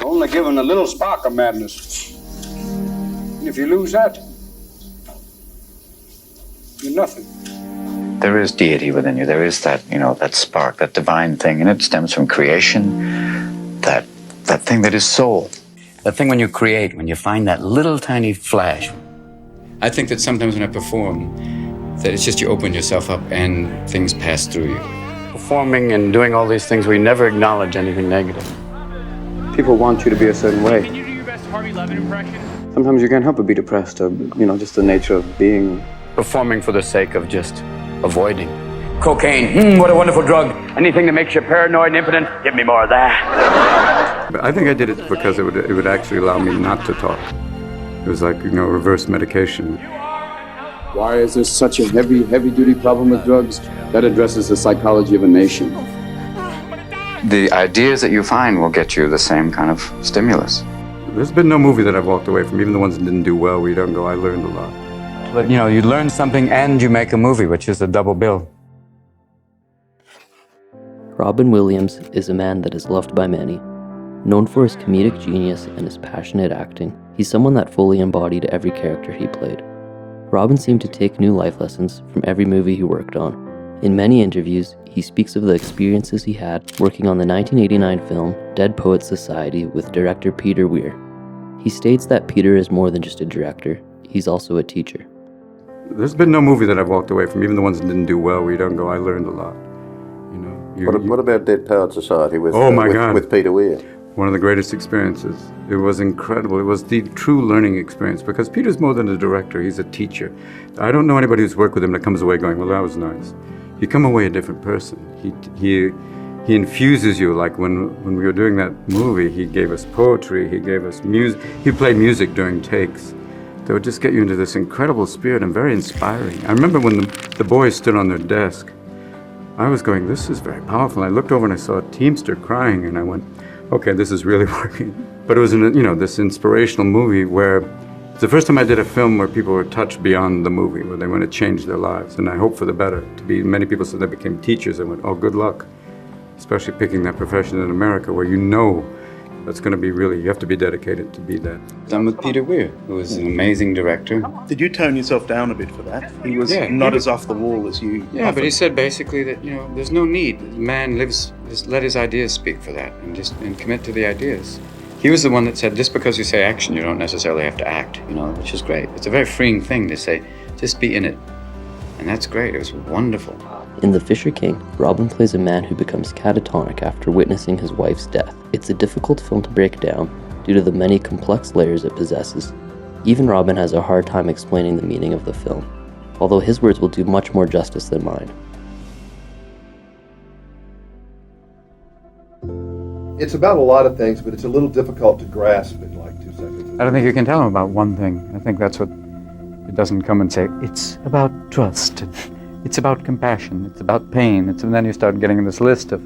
only given a little spark of madness. And if you lose that, you're nothing. There is deity within you. There is that, that spark, that divine thing, and it stems from creation, that thing that is soul. That thing when you create, when you find that little tiny flash. I think that sometimes when I perform, that it's just you open yourself up and things pass through you. Performing and doing all these things, we never acknowledge anything negative. People want you to be a certain way. Can you do your best Harvey Levin impression? Sometimes you can't help but be depressed, or, just the nature of being. Performing for the sake of just avoiding. Cocaine, what a wonderful drug. Anything that makes you paranoid and impotent, give me more of that. But I think I did it because it would actually allow me not to talk. It was like, reverse medication. Why is there such a heavy-duty problem with drugs? That addresses the psychology of a nation. The ideas that you find will get you the same kind of stimulus. There's been no movie that I've walked away from, even the ones that didn't do well, where you don't go, I learned a lot. But, you learn something and you make a movie, which is a double bill. Robin Williams is a man that is loved by many. Known for his comedic genius and his passionate acting, he's someone that fully embodied every character he played. Robin seemed to take new life lessons from every movie he worked on. In many interviews, he speaks of the experiences he had working on the 1989 film Dead Poets Society with director Peter Weir. He states that Peter is more than just a director, he's also a teacher. There's been no movie that I've walked away from, even the ones that didn't do well, where you don't go, I learned a lot. What about Dead Poets Society with Peter Weir? One of the greatest experiences. It was incredible. It was the true learning experience, because Peter's more than a director, he's a teacher. I don't know anybody who's worked with him that comes away going, well, that was nice. You come away a different person. He infuses you, like when we were doing that movie, he gave us poetry, he gave us music, he played music during takes. That would just get you into this incredible spirit and very inspiring. I remember when the boys stood on their desk, I was going, this is very powerful. I looked over and I saw a Teamster crying, and I went, okay, this is really working. But it was this inspirational movie where it's the first time I did a film where people were touched beyond the movie, where they want to change their lives, and I hope for the better. Many people said they became teachers. I went, oh, good luck, especially picking that profession in America where that's going to be you have to be dedicated to be that. I'm with Peter Weir, who was an amazing director. Did you tone yourself down a bit for that? He was not as off the wall as you. Yeah, but he said basically that, there's no need. Man let his ideas speak for that and commit to the ideas. He was the one that said, just because you say action, you don't necessarily have to act, which is great. It's a very freeing thing to say, just be in it. And that's great. It was wonderful. In The Fisher King, Robin plays a man who becomes catatonic after witnessing his wife's death. It's a difficult film to break down due to the many complex layers it possesses. Even Robin has a hard time explaining the meaning of the film, although his words will do much more justice than mine. It's about a lot of things, but it's a little difficult to grasp in like 2 seconds. I don't think you can tell him about one thing. I think that's what it doesn't come and say, it's about trust, it's about compassion, it's about pain, and then you start getting this list of,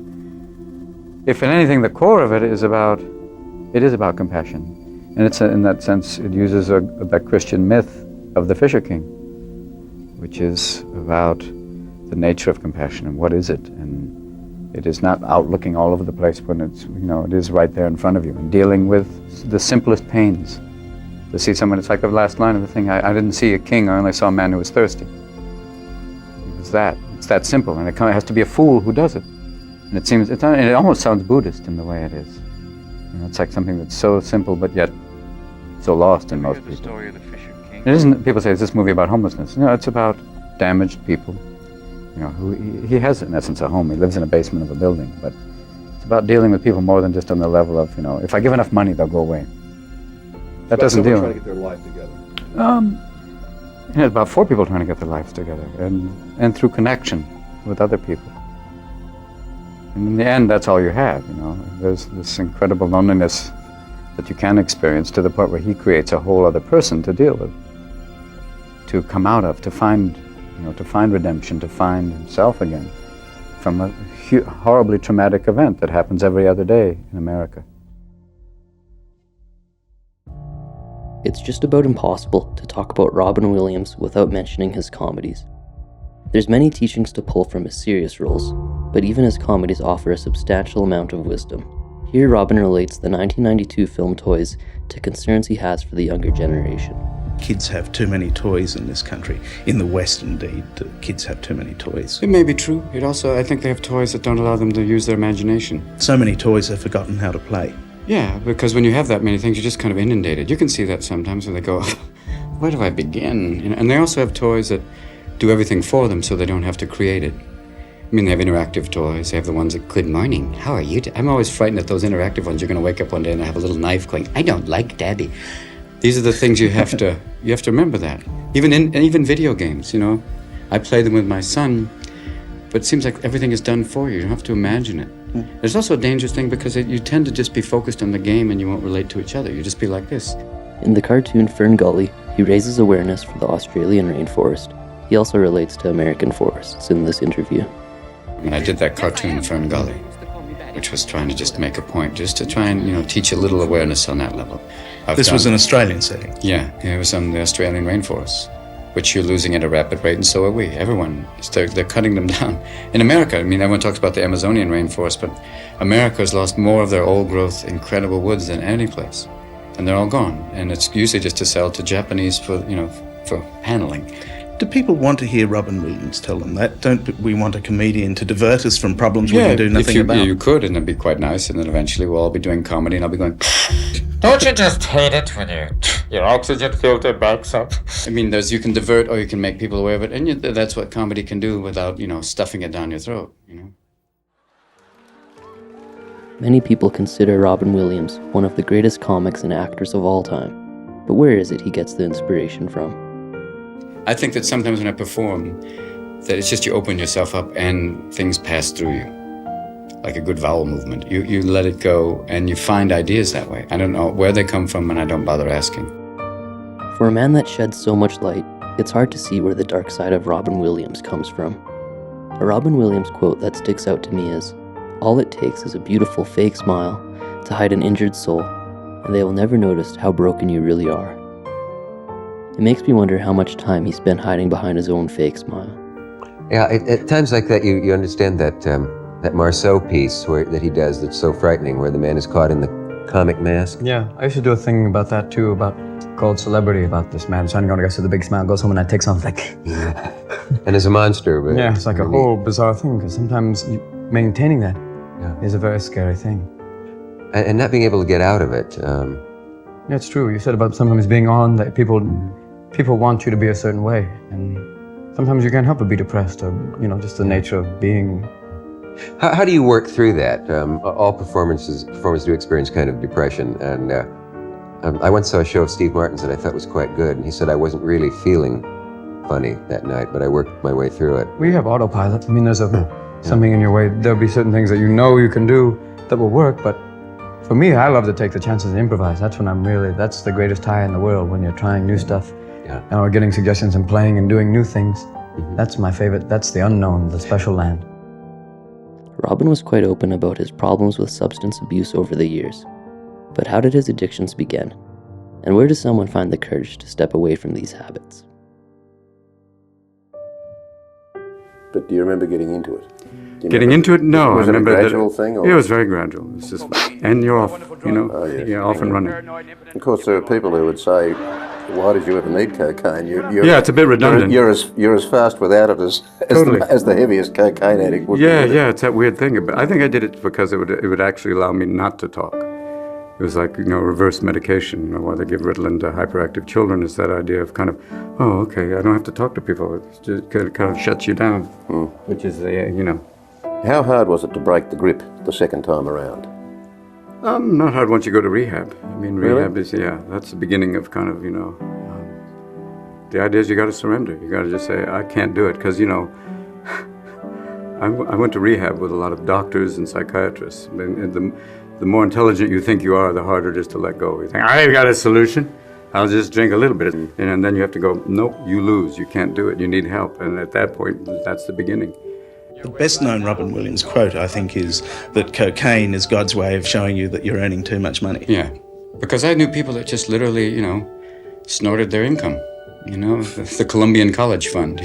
if in anything, the core of it is about compassion. And it's in that sense, it uses that Christian myth of the Fisher King, which is about the nature of compassion and what is it. And it is not out looking all over the place when it is right there in front of you, and dealing with the simplest pains. To see someone, it's like the last line of the thing, I didn't see a king, I only saw a man who was thirsty. It's that simple, and it has to be a fool who does it. And it almost sounds Buddhist in the way it is. It's like something that's so simple, but yet so lost in most people. The story of the Fisher King. It isn't, people say, is this movie about homelessness? No, it's about damaged people. Who he has, in essence, a home. He lives in a basement of a building, but it's about dealing with people more than just on the level of, if I give enough money, they'll go away. That doesn't deal with trying to get their life together. It's about 4 people trying to get their lives together, and through connection with other people. And in the end, that's all you have, There's this incredible loneliness that you can experience, to the point where he creates a whole other person to deal with, to come out of, to find redemption, to find himself again from a horribly traumatic event that happens every other day in America. It's just about impossible to talk about Robin Williams without mentioning his comedies. There's many teachings to pull from his serious roles, but even his comedies offer a substantial amount of wisdom. Here, Robin relates the 1992 film Toys to concerns he has for the younger generation. Kids have too many toys in this country. In the West, indeed, kids have too many toys. It may be true. It also, I think they have toys that don't allow them to use their imagination. So many toys have forgotten how to play. Yeah, because when you have that many things, you're just kind of inundated. You can see that sometimes when they go, where do I begin? And they also have toys that do everything for them so they don't have to create it. I mean, they have interactive toys. They have the ones that, good morning, how are you? I'm always frightened that those interactive ones, you're going to wake up one day and have a little knife going, I don't like Daddy. These are the things you have to remember that. Even video games, I play them with my son, but it seems like everything is done for you. You don't have to imagine it. There's also a dangerous thing because you tend to just be focused on the game and you won't relate to each other. You just be like this. In the cartoon Fern Gully, he raises awareness for the Australian rainforest. He also relates to American forests in this interview. When I did that cartoon Fern Gully, which was trying to just make a point, just to try and, teach a little awareness on that level. This was an Australian setting? Yeah, it was on the Australian rainforests, which you're losing at a rapid rate, and so are we. Everyone, they're cutting them down. In America, everyone talks about the Amazonian rainforest, but America has lost more of their old-growth, incredible woods than any place. And they're all gone, and it's usually just to sell to Japanese for paneling. Do people want to hear Robin Williams tell them that? Don't we want a comedian to divert us from problems we can do nothing about? Yeah, you could, and it'd be quite nice, and then eventually we'll all be doing comedy, and I'll be going, don't you just hate it when your oxygen filter backs up? I mean, you can divert or you can make people aware of it, and that's what comedy can do without, stuffing it down your throat, Many people consider Robin Williams one of the greatest comics and actors of all time. But where is it he gets the inspiration from? I think that sometimes when I perform, that it's just you open yourself up and things pass through you. Like a good vowel movement. You let it go and you find ideas that way. I don't know where they come from and I don't bother asking. For a man that sheds so much light, it's hard to see where the dark side of Robin Williams comes from. A Robin Williams quote that sticks out to me is, all it takes is a beautiful fake smile to hide an injured soul, and they will never notice how broken you really are. It makes me wonder how much time he spent hiding behind his own fake smile. Yeah, at times like that, you understand that Marceau piece that he does that's so frightening, where the man is caught in the comic mask. Yeah, I used to do a thing about that too, called Celebrity, about this man signing autographs with a big smile, goes home and I take something like... And as a monster, but... Yeah, it's like a whole bizarre thing, because sometimes maintaining that is a very scary thing. And not being able to get out of it. Yeah, it's true. You said about sometimes being on, that people want you to be a certain way, and sometimes you can't help but be depressed, or, just the nature of being... How do you work through that? All performers do experience kind of depression, and I once saw a show of Steve Martin's that I thought was quite good, and he said I wasn't really feeling funny that night, but I worked my way through it. We have autopilot. I mean, there's something in your way. There'll be certain things that you can do that will work, but for me, I love to take the chances and improvise. That's when that's the greatest high in the world, when you're trying new stuff. Yeah. Or getting suggestions and playing and doing new things. Mm-hmm. That's my favorite. That's the unknown, the special land. Robin was quite open about his problems with substance abuse over the years. But how did his addictions begin? And where does someone find the courage to step away from these habits? But do you remember getting into it? Getting into it? No. Was it a gradual thing? Or? Yeah, it was very gradual. It's just, and you're off, you're off and running. Of course, there are people who would say, why did you ever need cocaine? Yeah, it's a bit redundant. You're as fast without it as the heaviest cocaine addict would be. Yeah, it's that weird thing. But I think I did it because it would actually allow me not to talk. It was like, reverse medication. Why they give Ritalin to hyperactive children is that idea of kind of, oh, okay, I don't have to talk to people. It just kind of shuts you down, which is, How hard was it to break the grip the second time around? Not hard once you go to rehab. I mean, rehab really? is, that's the beginning of kind of, the idea is you got to surrender. You got to just say, I can't do it. Because, I went to rehab with a lot of doctors and psychiatrists. And the more intelligent you think you are, the harder it is to let go. You think, I got a solution. I'll just drink a little bit. And then you have to go, nope, you lose. You can't do it. You need help. And at that point, that's the beginning. The best known Robin Williams quote, I think, is that cocaine is God's way of showing you that you're earning too much money. Yeah, because I knew people that just literally, snorted their income. You know, the Columbian College Fund.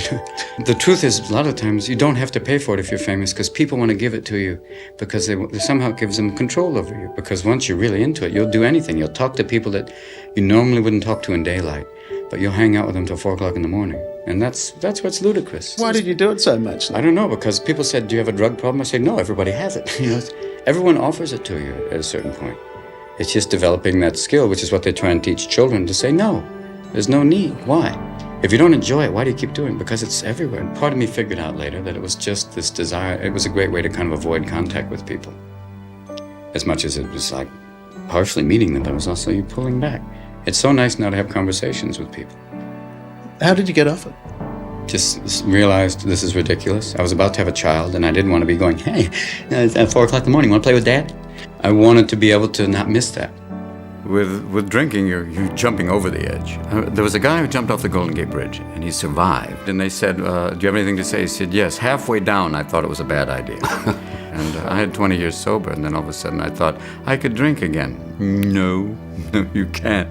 The truth is, a lot of times, you don't have to pay for it if you're famous, because people want to give it to you, because they somehow it gives them control over you. Because once you're really into it, you'll do anything. You'll talk to people that you normally wouldn't talk to in daylight, but you'll hang out with them till 4 o'clock in the morning. And that's what's ludicrous. Why did you do it so much? I don't know, because people said, do you have a drug problem? I say, no, everybody has it. You know, everyone offers it to you at a certain point. It's just developing that skill, which is what they try and teach children, to say, no, there's no need. Why? If you don't enjoy it, why do you keep doing it? Because it's everywhere. And part of me figured out later that it was just this desire. It was a great way to kind of avoid contact with people. As much as it was like partially meeting them, but it was also you pulling back. It's so nice now to have conversations with people. How did you get off it? Just realized this is ridiculous. I was about to have a child, and I didn't want to be going, hey, it's at 4 o'clock in the morning, want to play with Dad? I wanted to be able to not miss that. With drinking, you're jumping over the edge. There was a guy who jumped off the Golden Gate Bridge, and he survived. And they said, do you have anything to say? He said, yes. Halfway down, I thought it was a bad idea. And I had 20 years sober, and then all of a sudden I thought, I could drink again. No, you can't.